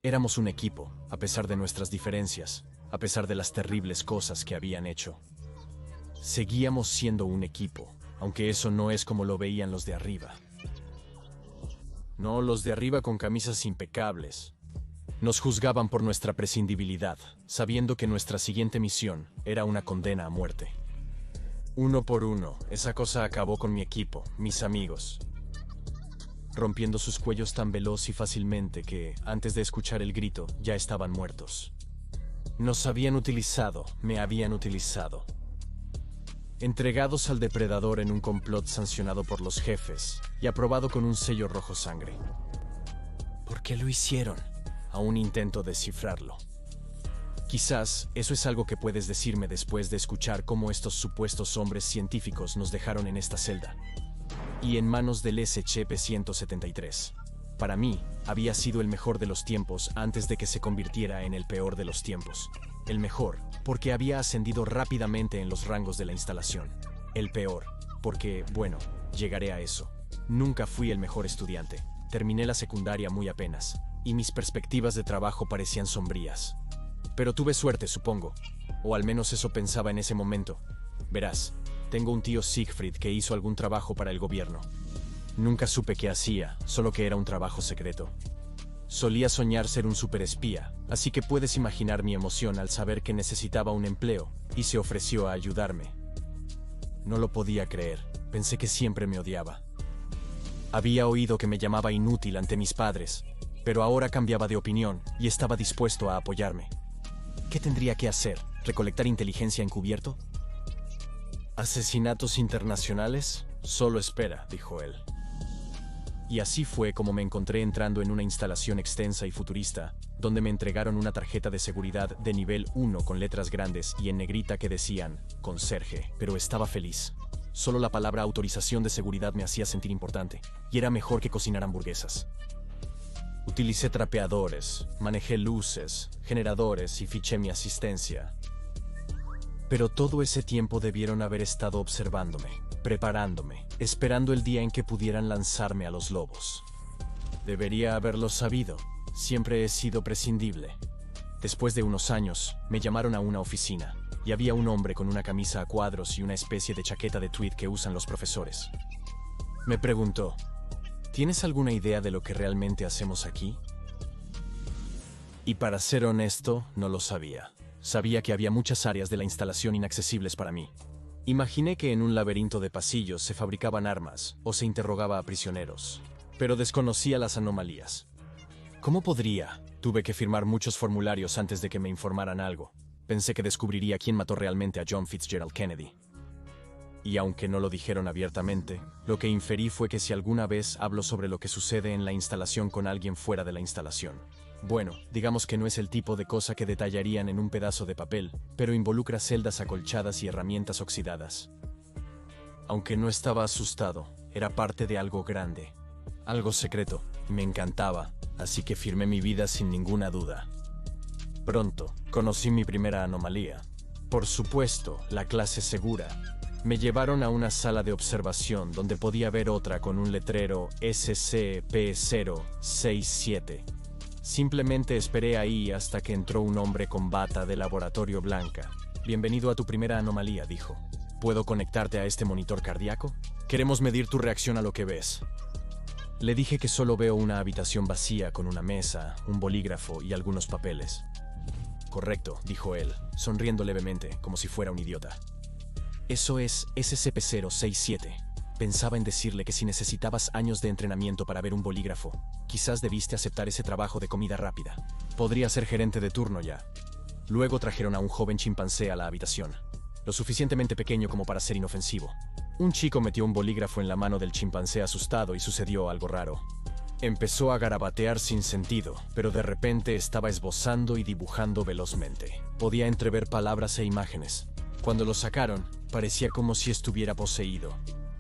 Éramos un equipo, a pesar de nuestras diferencias, a pesar de las terribles cosas que habían hecho. Seguíamos siendo un equipo, aunque eso no es como lo veían los de arriba. No, los de arriba con camisas impecables. Nos juzgaban por nuestra prescindibilidad, sabiendo que nuestra siguiente misión era una condena a muerte. Uno por uno, esa cosa acabó con mi equipo, mis amigos, rompiendo sus cuellos tan veloz y fácilmente que, antes de escuchar el grito, ya estaban muertos. Nos habían utilizado, me habían utilizado. Entregados al depredador en un complot sancionado por los jefes y aprobado con un sello rojo sangre. ¿Por qué lo hicieron? Aún intento descifrarlo. Quizás eso es algo que puedes decirme después de escuchar cómo estos supuestos hombres científicos nos dejaron en esta celda. Y en manos del SCP-173. Para mí, había sido el mejor de los tiempos antes de que se convirtiera en el peor de los tiempos. El mejor, porque había ascendido rápidamente en los rangos de la instalación. El peor, porque, bueno, llegaré a eso. Nunca fui el mejor estudiante. Terminé la secundaria muy apenas, y mis perspectivas de trabajo parecían sombrías. Pero tuve suerte, supongo. O al menos eso pensaba en ese momento. Verás, tengo un tío Siegfried que hizo algún trabajo para el gobierno. Nunca supe qué hacía, solo que era un trabajo secreto. Solía soñar ser un superespía, así que puedes imaginar mi emoción al saber que necesitaba un empleo, y se ofreció a ayudarme. No lo podía creer, pensé que siempre me odiaba. Había oído que me llamaba inútil ante mis padres, pero ahora cambiaba de opinión y estaba dispuesto a apoyarme. ¿Qué tendría que hacer? ¿Recolectar inteligencia encubierto? ¿Asesinatos internacionales? Solo espera, dijo él. Y así fue como me encontré entrando en una instalación extensa y futurista, donde me entregaron una tarjeta de seguridad de nivel 1 con letras grandes y en negrita que decían conserje, pero estaba feliz. Solo la palabra autorización de seguridad me hacía sentir importante, y era mejor que cocinar hamburguesas. Utilicé trapeadores, manejé luces, generadores y fiché mi asistencia. Pero todo ese tiempo debieron haber estado observándome, preparándome, esperando el día en que pudieran lanzarme a los lobos. Debería haberlo sabido, siempre he sido prescindible. Después de unos años, me llamaron a una oficina, y había un hombre con una camisa a cuadros y una especie de chaqueta de tweed que usan los profesores. Me preguntó, ¿tienes alguna idea de lo que realmente hacemos aquí? Y para ser honesto, no lo sabía. Sabía que había muchas áreas de la instalación inaccesibles para mí. Imaginé que en un laberinto de pasillos se fabricaban armas o se interrogaba a prisioneros, pero desconocía las anomalías. ¿Cómo podría? Tuve que firmar muchos formularios antes de que me informaran algo. Pensé que descubriría quién mató realmente a John Fitzgerald Kennedy. Y aunque no lo dijeron abiertamente, lo que inferí fue que si alguna vez hablo sobre lo que sucede en la instalación con alguien fuera de la instalación. Bueno, digamos que no es el tipo de cosa que detallarían en un pedazo de papel, pero involucra celdas acolchadas y herramientas oxidadas. Aunque no estaba asustado, era parte de algo grande, algo secreto, y me encantaba, así que firmé mi vida sin ninguna duda. Pronto, conocí mi primera anomalía. Por supuesto, la clase segura. Me llevaron a una sala de observación donde podía ver otra con un letrero SCP-067. Simplemente esperé ahí hasta que entró un hombre con bata de laboratorio blanca. Bienvenido a tu primera anomalía, dijo. ¿Puedo conectarte a este monitor cardíaco? Queremos medir tu reacción a lo que ves. Le dije que solo veo una habitación vacía con una mesa, un bolígrafo y algunos papeles. Correcto, dijo él, sonriendo levemente, como si fuera un idiota. Eso es SCP-067. Pensaba en decirle que si necesitabas años de entrenamiento para ver un bolígrafo, quizás debiste aceptar ese trabajo de comida rápida. Podría ser gerente de turno ya. Luego trajeron a un joven chimpancé a la habitación, lo suficientemente pequeño como para ser inofensivo. Un chico metió un bolígrafo en la mano del chimpancé asustado y sucedió algo raro. Empezó a garabatear sin sentido, pero de repente estaba esbozando y dibujando velozmente. Podía entrever palabras e imágenes. Cuando lo sacaron, parecía como si estuviera poseído.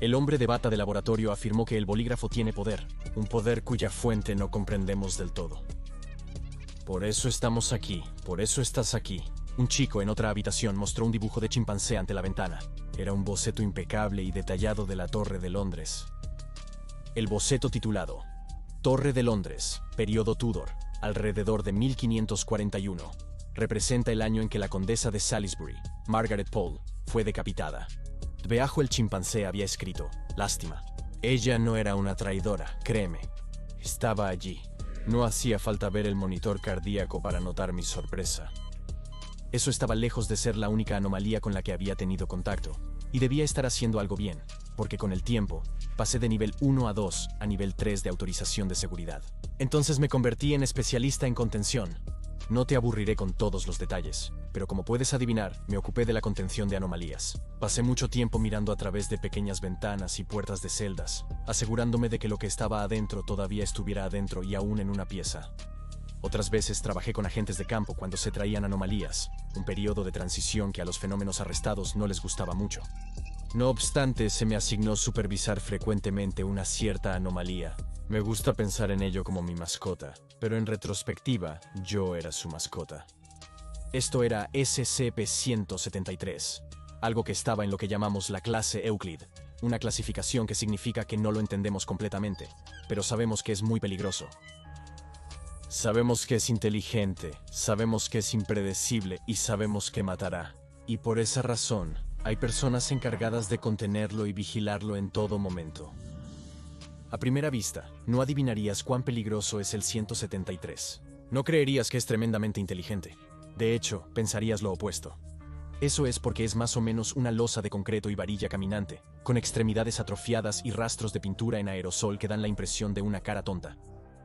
El hombre de bata de laboratorio afirmó que el bolígrafo tiene poder, un poder cuya fuente no comprendemos del todo. Por eso estamos aquí, por eso estás aquí. Un chico en otra habitación mostró un dibujo de chimpancé ante la ventana. Era un boceto impecable y detallado de la Torre de Londres. El boceto titulado Torre de Londres, Período Tudor, alrededor de 1541. Representa el año en que la condesa de Salisbury, Margaret Pole, fue decapitada. Debajo el chimpancé había escrito: lástima. Ella no era una traidora, créeme. Estaba allí. No hacía falta ver el monitor cardíaco para notar mi sorpresa. Eso estaba lejos de ser la única anomalía con la que había tenido contacto, y debía estar haciendo algo bien, porque con el tiempo, pasé de nivel 1 a 2 a nivel 3 de autorización de seguridad. Entonces me convertí en especialista en contención. No te aburriré con todos los detalles, pero como puedes adivinar, me ocupé de la contención de anomalías. Pasé mucho tiempo mirando a través de pequeñas ventanas y puertas de celdas, asegurándome de que lo que estaba adentro todavía estuviera adentro y aún en una pieza. Otras veces trabajé con agentes de campo cuando se traían anomalías, un periodo de transición que a los fenómenos arrestados no les gustaba mucho. No obstante, se me asignó supervisar frecuentemente una cierta anomalía. Me gusta pensar en ello como mi mascota, pero en retrospectiva, yo era su mascota. Esto era SCP-173, algo que estaba en lo que llamamos la clase Euclid, una clasificación que significa que no lo entendemos completamente, pero sabemos que es muy peligroso. Sabemos que es inteligente, sabemos que es impredecible y sabemos que matará. Y por esa razón, hay personas encargadas de contenerlo y vigilarlo en todo momento. A primera vista, no adivinarías cuán peligroso es el 173. No creerías que es tremendamente inteligente. De hecho, pensarías lo opuesto. Eso es porque es más o menos una losa de concreto y varilla caminante, con extremidades atrofiadas y rastros de pintura en aerosol que dan la impresión de una cara tonta.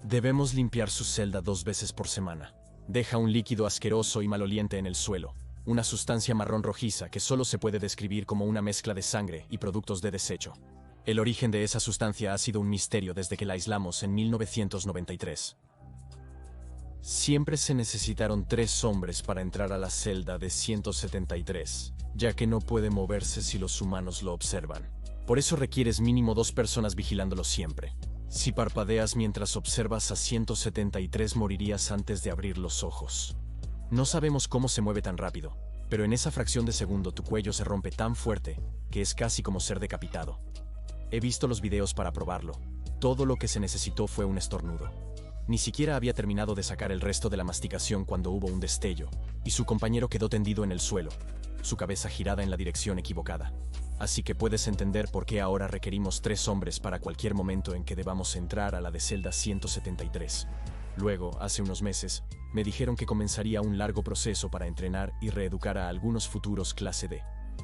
Debemos limpiar su celda 2 veces por semana. Deja un líquido asqueroso y maloliente en el suelo, una sustancia marrón rojiza que solo se puede describir como una mezcla de sangre y productos de desecho. El origen de esa sustancia ha sido un misterio desde que la aislamos en 1993. Siempre se necesitaron 3 hombres para entrar a la celda de 173, ya que no puede moverse si los humanos lo observan. Por eso requieres mínimo 2 personas vigilándolo siempre. Si parpadeas mientras observas a 173 morirías antes de abrir los ojos. No sabemos cómo se mueve tan rápido, pero en esa fracción de segundo tu cuello se rompe tan fuerte que es casi como ser decapitado. He visto los videos para probarlo. Todo lo que se necesitó fue un estornudo. Ni siquiera había terminado de sacar el resto de la masticación cuando hubo un destello, y su compañero quedó tendido en el suelo, su cabeza girada en la dirección equivocada. Así que puedes entender por qué ahora requerimos 3 hombres para cualquier momento en que debamos entrar a la de celda 173. Luego, hace unos meses, me dijeron que comenzaría un largo proceso para entrenar y reeducar a algunos futuros clase D.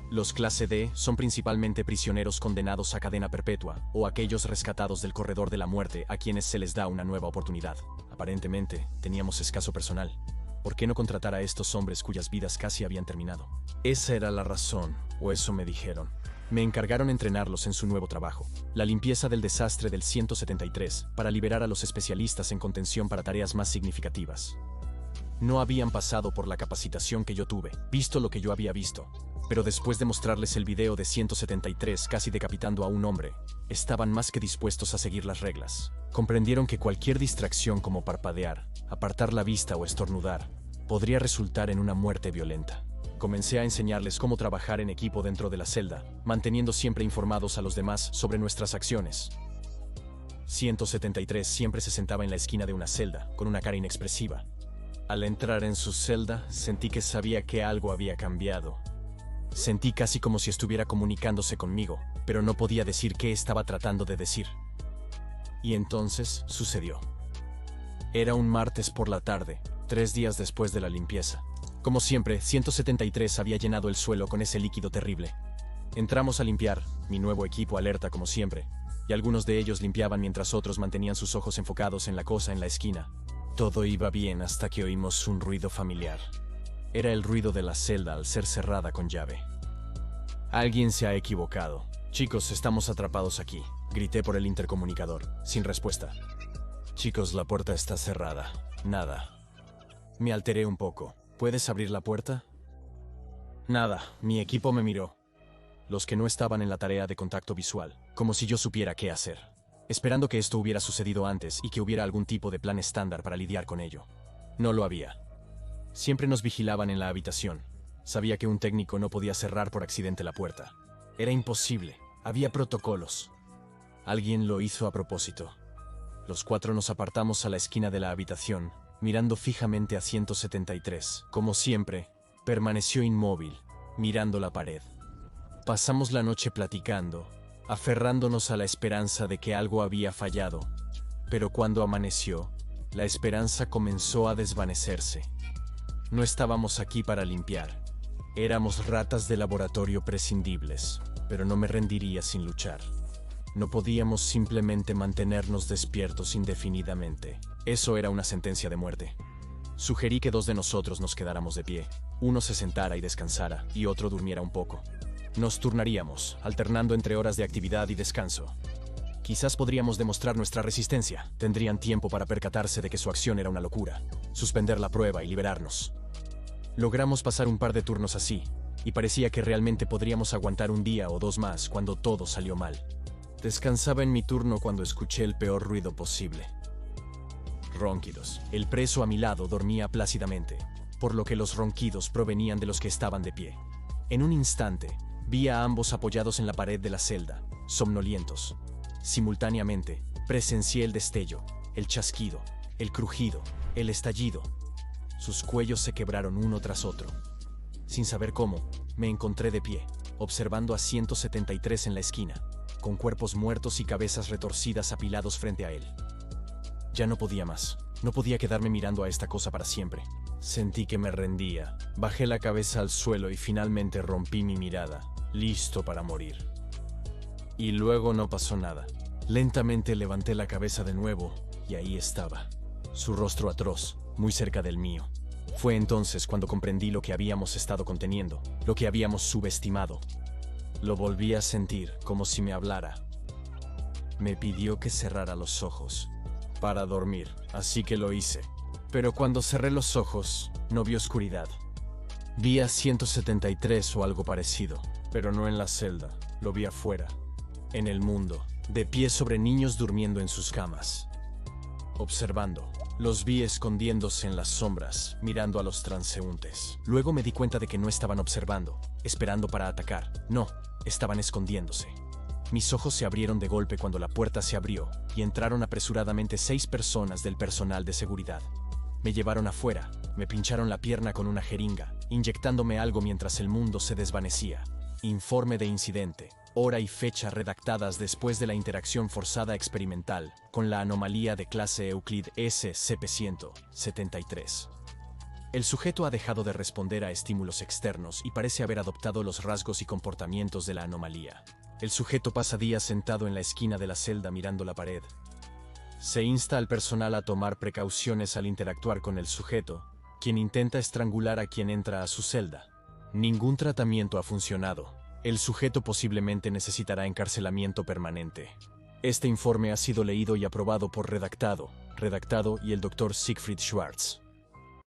Los clase D son principalmente prisioneros condenados a cadena perpetua o aquellos rescatados del corredor de la muerte a quienes se les da una nueva oportunidad. Aparentemente, teníamos escaso personal. ¿Por qué no contratar a estos hombres cuyas vidas casi habían terminado? Esa era la razón, o eso me dijeron. Me encargaron entrenarlos en su nuevo trabajo, la limpieza del desastre del 173, para liberar a los especialistas en contención para tareas más significativas. No habían pasado por la capacitación que yo tuve, visto lo que yo había visto, pero después de mostrarles el video de 173 casi decapitando a un hombre, estaban más que dispuestos a seguir las reglas. Comprendieron que cualquier distracción como parpadear, apartar la vista o estornudar, podría resultar en una muerte violenta. Comencé a enseñarles cómo trabajar en equipo dentro de la celda, manteniendo siempre informados a los demás sobre nuestras acciones. 173 siempre se sentaba en la esquina de una celda, con una cara inexpresiva. Al entrar en su celda, sentí que sabía que algo había cambiado. Sentí casi como si estuviera comunicándose conmigo, pero no podía decir qué estaba tratando de decir. Y entonces sucedió. Era un martes por la tarde, 3 días después de la limpieza. Como siempre, 173 había llenado el suelo con ese líquido terrible. Entramos a limpiar, mi nuevo equipo alerta como siempre, y algunos de ellos limpiaban mientras otros mantenían sus ojos enfocados en la cosa en la esquina. Todo iba bien hasta que oímos un ruido familiar. Era el ruido de la celda al ser cerrada con llave. Alguien se ha equivocado. Chicos, estamos atrapados aquí, grité por el intercomunicador, sin respuesta. Chicos, la puerta está cerrada. Nada. Me alteré un poco. ¿Puedes abrir la puerta? Nada, mi equipo me miró. Los que no estaban en la tarea de contacto visual, como si yo supiera qué hacer, esperando que esto hubiera sucedido antes y que hubiera algún tipo de plan estándar para lidiar con ello. No lo había. Siempre nos vigilaban en la habitación. Sabía que un técnico no podía cerrar por accidente la puerta. Era imposible. Había protocolos. Alguien lo hizo a propósito. Los 4 nos apartamos a la esquina de la habitación mirando fijamente a 173. Como siempre, permaneció inmóvil, mirando la pared. Pasamos la noche platicando, aferrándonos a la esperanza de que algo había fallado. Pero cuando amaneció, la esperanza comenzó a desvanecerse. No estábamos aquí para limpiar. Éramos ratas de laboratorio prescindibles, pero no me rendiría sin luchar. No podíamos simplemente mantenernos despiertos indefinidamente. Eso era una sentencia de muerte. Sugerí que 2 de nosotros nos quedáramos de pie. Uno se sentara y descansara, y otro durmiera un poco. Nos turnaríamos, alternando entre horas de actividad y descanso. Quizás podríamos demostrar nuestra resistencia. Tendrían tiempo para percatarse de que su acción era una locura, suspender la prueba y liberarnos. Logramos pasar un par de turnos así, y parecía que realmente podríamos aguantar un día o 2 más cuando todo salió mal. Descansaba en mi turno cuando escuché el peor ruido posible. Ronquidos. El preso a mi lado dormía plácidamente, por lo que los ronquidos provenían de los que estaban de pie. En un instante, vi a ambos apoyados en la pared de la celda, somnolientos. Simultáneamente, presencié el destello, el chasquido, el crujido, el estallido. Sus cuellos se quebraron uno tras otro. Sin saber cómo, me encontré de pie, observando a 173 en la esquina, con cuerpos muertos y cabezas retorcidas apilados frente a él. Ya no podía más. No podía quedarme mirando a esta cosa para siempre. Sentí que me rendía. Bajé la cabeza al suelo y finalmente rompí mi mirada, listo para morir. Y luego no pasó nada. Lentamente levanté la cabeza de nuevo y ahí estaba, su rostro atroz, muy cerca del mío. Fue entonces cuando comprendí lo que habíamos estado conteniendo, lo que habíamos subestimado. Lo volví a sentir como si me hablara. Me pidió que cerrara los ojos para dormir, así que lo hice. Pero cuando cerré los ojos, no vi oscuridad. Vi a 173 o algo parecido, pero no en la celda, lo vi afuera, en el mundo, de pie sobre niños durmiendo en sus camas. Observando, los vi escondiéndose en las sombras, mirando a los transeúntes. Luego me di cuenta de que no estaban observando, esperando para atacar. No, estaban escondiéndose. Mis ojos se abrieron de golpe cuando la puerta se abrió y entraron apresuradamente 6 personas del personal de seguridad. Me llevaron afuera, me pincharon la pierna con una jeringa, inyectándome algo mientras el mundo se desvanecía. Informe de incidente, hora y fecha redactadas después de la interacción forzada experimental con la anomalía de clase Euclid SCP-173. El sujeto ha dejado de responder a estímulos externos y parece haber adoptado los rasgos y comportamientos de la anomalía. El sujeto pasa días sentado en la esquina de la celda mirando la pared. Se insta al personal a tomar precauciones al interactuar con el sujeto, quien intenta estrangular a quien entra a su celda. Ningún tratamiento ha funcionado. El sujeto posiblemente necesitará encarcelamiento permanente. Este informe ha sido leído y aprobado por redactado y el Dr. Siegfried Schwartz.